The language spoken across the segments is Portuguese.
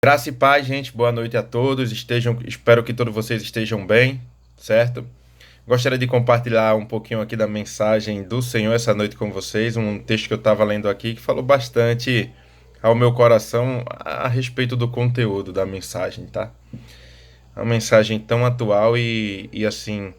Graça e paz, gente. Boa noite a todos. Espero que todos vocês estejam bem, certo? Gostaria de compartilhar um pouquinho aqui da mensagem do Senhor essa noite com vocês. Um texto que eu estava lendo aqui que falou bastante ao meu coração a respeito do conteúdo da mensagem, tá? Uma mensagem tão atual e assim,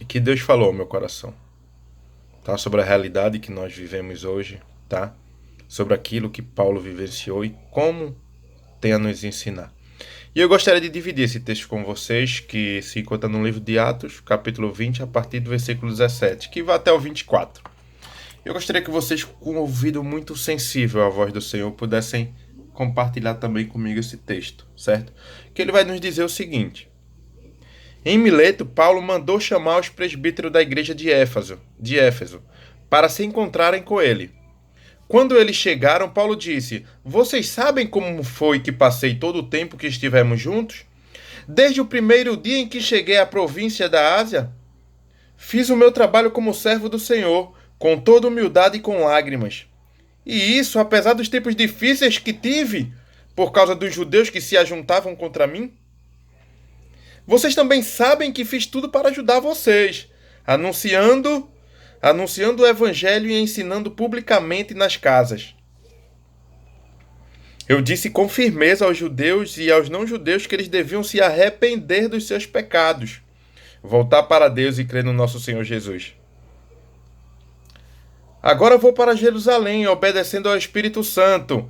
que Deus falou ao meu coração, tá? Sobre a realidade que nós vivemos hoje, tá? Sobre aquilo que Paulo vivenciou e como tem a nos ensinar. E eu gostaria de dividir esse texto com vocês, que se encontra no livro de Atos, capítulo 20, a partir do versículo 17, que vai até o 24. Eu gostaria que vocês, com um ouvido muito sensível à voz do Senhor, pudessem compartilhar também comigo esse texto, certo? Que ele vai nos dizer o seguinte: em Mileto, Paulo mandou chamar os presbíteros da igreja de Éfeso para se encontrarem com ele. Quando eles chegaram, Paulo disse: vocês sabem como foi que passei todo o tempo que estivemos juntos? Desde o primeiro dia em que cheguei à província da Ásia, fiz o meu trabalho como servo do Senhor, com toda humildade e com lágrimas. E isso, apesar dos tempos difíceis que tive, por causa dos judeus que se ajuntavam contra mim. Vocês também sabem que fiz tudo para ajudar vocês, anunciando o evangelho e ensinando publicamente nas casas. Eu disse com firmeza aos judeus e aos não-judeus que eles deviam se arrepender dos seus pecados, voltar para Deus e crer no nosso Senhor Jesus. Agora vou para Jerusalém, obedecendo ao Espírito Santo,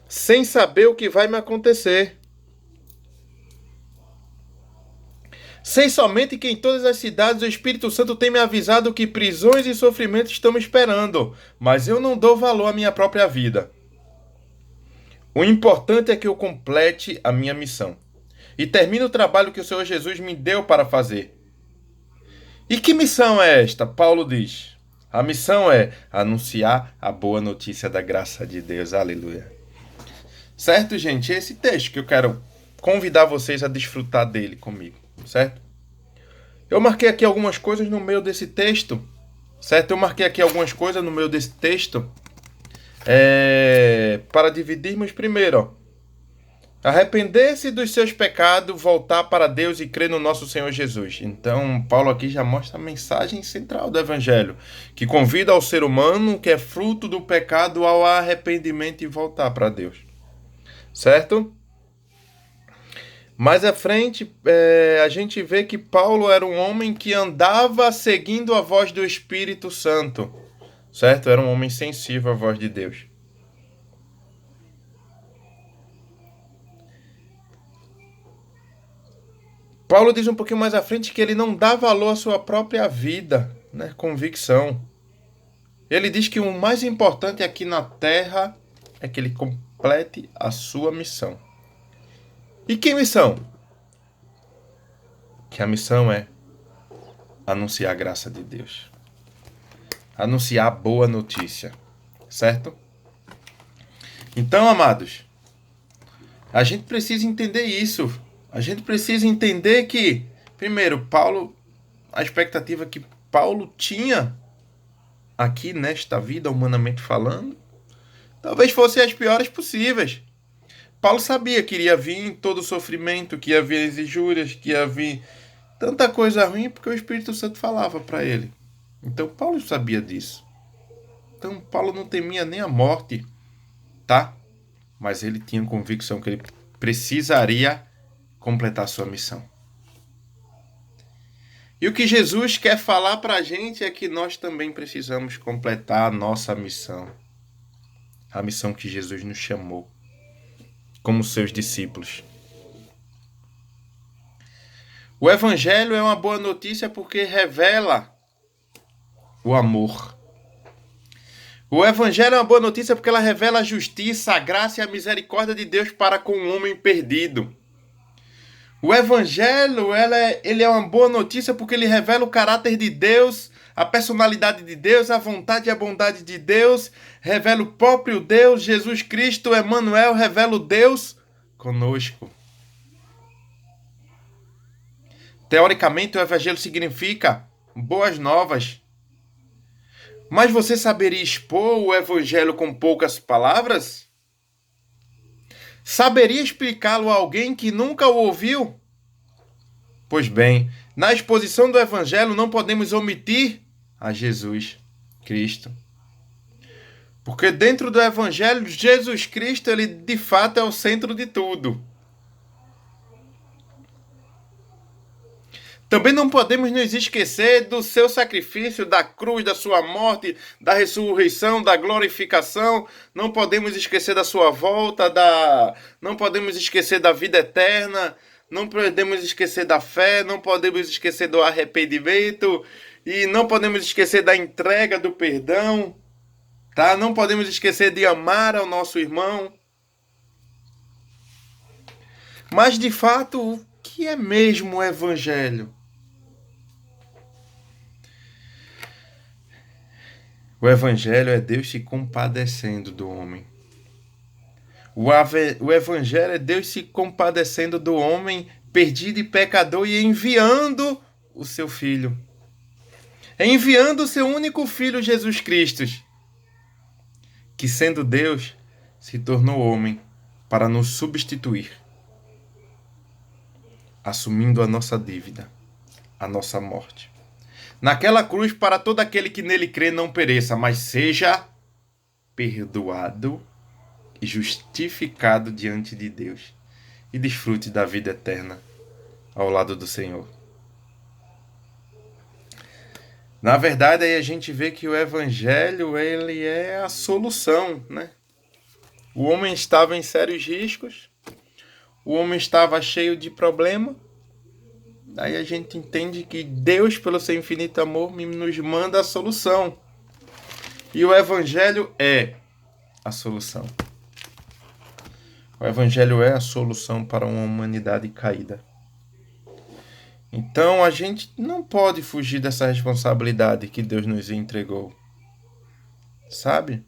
sem saber o que vai me acontecer. Sei somente que em todas as cidades o Espírito Santo tem me avisado que prisões e sofrimentos estão me esperando, mas eu não dou valor à minha própria vida. O importante é que eu complete a minha missão e termine o trabalho que o Senhor Jesus me deu para fazer. E que missão é esta? Paulo diz. A missão é anunciar a boa notícia da graça de Deus. Aleluia. Certo, gente? Esse texto que eu quero convidar vocês a desfrutar dele comigo, certo? Eu marquei aqui algumas coisas no meio desse texto, certo? Eu marquei aqui algumas coisas no meio desse texto para dividirmos primeiro, ó. Arrepender-se dos seus pecados, voltar para Deus e crer no nosso Senhor Jesus. Então, Paulo aqui já mostra a mensagem central do Evangelho, que convida ao ser humano que é fruto do pecado ao arrependimento e voltar para Deus. Certo? Mais à frente, a gente vê que Paulo era um homem que andava seguindo a voz do Espírito Santo. Certo? Era um homem sensível à voz de Deus. Paulo diz um pouquinho mais à frente que ele não dá valor à sua própria vida, né? Convicção. Ele diz que o mais importante aqui na terra é que ele complete a sua missão. E que missão? Que a missão é anunciar a graça de Deus. Anunciar a boa notícia. Certo? Então, amados, a gente precisa entender isso. A gente precisa entender que, primeiro, a expectativa que Paulo tinha aqui nesta vida, humanamente falando, talvez fosse as piores possíveis. Paulo sabia que iria vir todo o sofrimento, que ia vir as injúrias, que ia vir tanta coisa ruim, porque o Espírito Santo falava para ele. Então, Paulo sabia disso. Então, Paulo não temia nem a morte, tá? Mas ele tinha convicção que ele precisaria completar sua missão. E o que Jesus quer falar para a gente é que nós também precisamos completar a nossa missão. A missão que Jesus nos chamou, como seus discípulos. O Evangelho é uma boa notícia porque revela o amor. O Evangelho é uma boa notícia porque ela revela a justiça, a graça e a misericórdia de Deus para com o homem perdido. O Evangelho ele é uma boa notícia porque ele revela o caráter de Deus, a personalidade de Deus, a vontade e a bondade de Deus, revela o próprio Deus, Jesus Cristo, Emmanuel, revela o Deus conosco. Teoricamente, o Evangelho significa boas novas. Mas você saberia expor o evangelho com poucas palavras? Saberia explicá-lo a alguém que nunca o ouviu? Pois bem, na exposição do evangelho não podemos omitir a Jesus Cristo. Porque dentro do evangelho, Jesus Cristo, ele de fato é o centro de tudo. Também não podemos nos esquecer do seu sacrifício, da cruz, da sua morte, da ressurreição, da glorificação. Não podemos esquecer da sua volta, não podemos esquecer da vida eterna. Não podemos esquecer da fé, não podemos esquecer do arrependimento e não podemos esquecer da entrega, do perdão, tá? Não podemos esquecer de amar ao nosso irmão. Mas de fato, o que é mesmo o evangelho? O evangelho é Deus se compadecendo do homem. O evangelho é Deus se compadecendo do homem perdido e pecador e enviando o seu filho. Enviando o seu único filho, Jesus Cristo, que sendo Deus, se tornou homem para nos substituir, assumindo a nossa dívida, a nossa morte. Naquela cruz, para todo aquele que nele crê não pereça, mas seja perdoado e justificado diante de Deus e desfrute da vida eterna ao lado do Senhor. Na verdade, aí a gente vê que o evangelho, ele é a solução, né? O homem estava em sérios riscos, o homem estava cheio de problema. Aí a gente entende que Deus, pelo seu infinito amor, nos manda a solução. E o evangelho é a solução. O evangelho é a solução para uma humanidade caída. Então a gente não pode fugir dessa responsabilidade que Deus nos entregou. Sabe?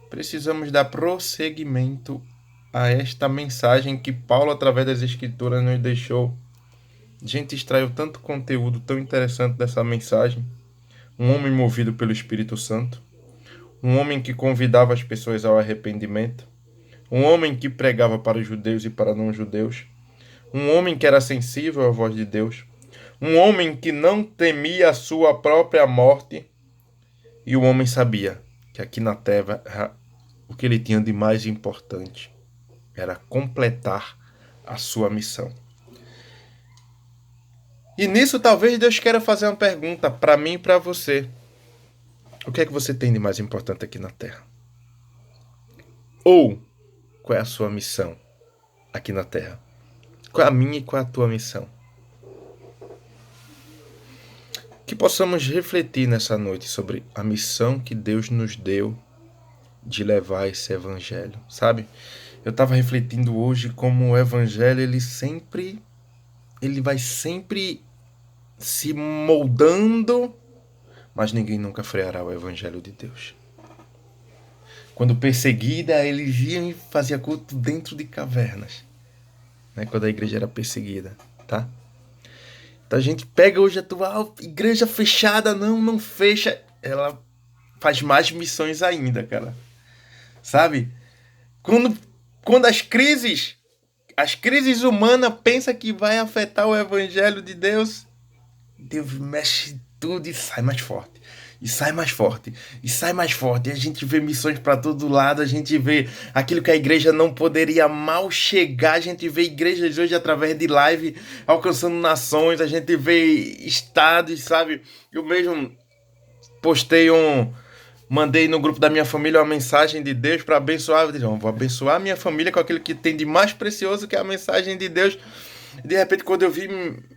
Precisamos dar prosseguimento a esta mensagem que Paulo, através das Escrituras, nos deixou. A gente extraiu tanto conteúdo tão interessante dessa mensagem. Um homem movido pelo Espírito Santo. Um homem que convidava as pessoas ao arrependimento. Um homem que pregava para os judeus e para não-judeus. Um homem que era sensível à voz de Deus. Um homem que não temia a sua própria morte. E o homem sabia que aqui na terra o que ele tinha de mais importante era completar a sua missão. E nisso talvez Deus queira fazer uma pergunta para mim e para você. O que é que você tem de mais importante aqui na terra? Ou qual é a sua missão aqui na terra? Qual é a minha e qual é a tua missão? Que possamos refletir nessa noite sobre a missão que Deus nos deu de levar esse evangelho, sabe? Eu estava refletindo hoje como o evangelho ele vai sempre se moldando, mas ninguém nunca freará o evangelho de Deus. Quando perseguida, eles iam e faziam culto dentro de cavernas, né? Quando a igreja era perseguida, tá? Então a gente pega hoje a tua igreja fechada, não fecha, ela faz mais missões ainda, cara. Sabe? Quando as crises humanas pensam que vai afetar o evangelho de Deus, Deus mexe tudo e sai mais forte. E sai mais forte. E sai mais forte. E a gente vê missões para todo lado. A gente vê aquilo que a igreja não poderia mal chegar. A gente vê igrejas hoje através de live alcançando nações. A gente vê estados, sabe? Eu mesmo mandei no grupo da minha família uma mensagem de Deus para abençoar. Eu disse, vou abençoar a minha família com aquilo que tem de mais precioso, que é a mensagem de Deus. De repente, quando eu vi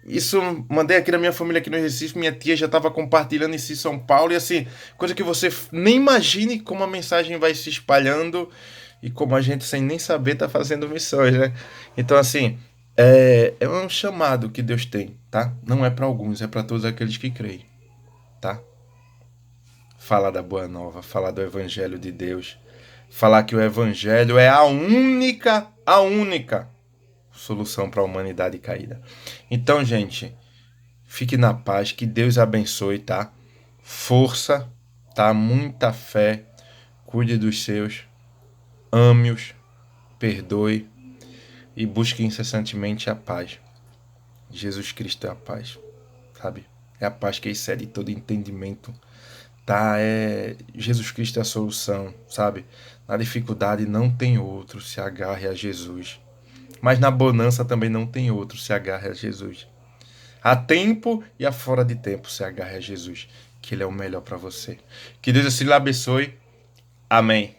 isso, mandei aqui na minha família aqui no Recife, minha tia já estava compartilhando isso em São Paulo, e assim, coisa que você nem imagine como a mensagem vai se espalhando e como a gente, sem nem saber, está fazendo missões, né? Então, assim, é um chamado que Deus tem, tá? Não é para alguns, é para todos aqueles que creem, tá? Falar da boa nova, falar do evangelho de Deus, falar que o evangelho é a única solução para a humanidade caída. Então, gente, fique na paz, que Deus abençoe, tá? Força, tá? Muita fé, cuide dos seus, ame-os, perdoe e busque incessantemente a paz. Jesus Cristo é a paz, sabe? É a paz que excede todo entendimento, tá? Jesus Cristo é a solução, sabe? Na dificuldade não tem outro, se agarre a Jesus. Mas na bonança também não tem outro, se agarre a Jesus. Há tempo e há fora de tempo, se agarre a Jesus, que Ele é o melhor para você. Que Deus assim lhe abençoe. Amém.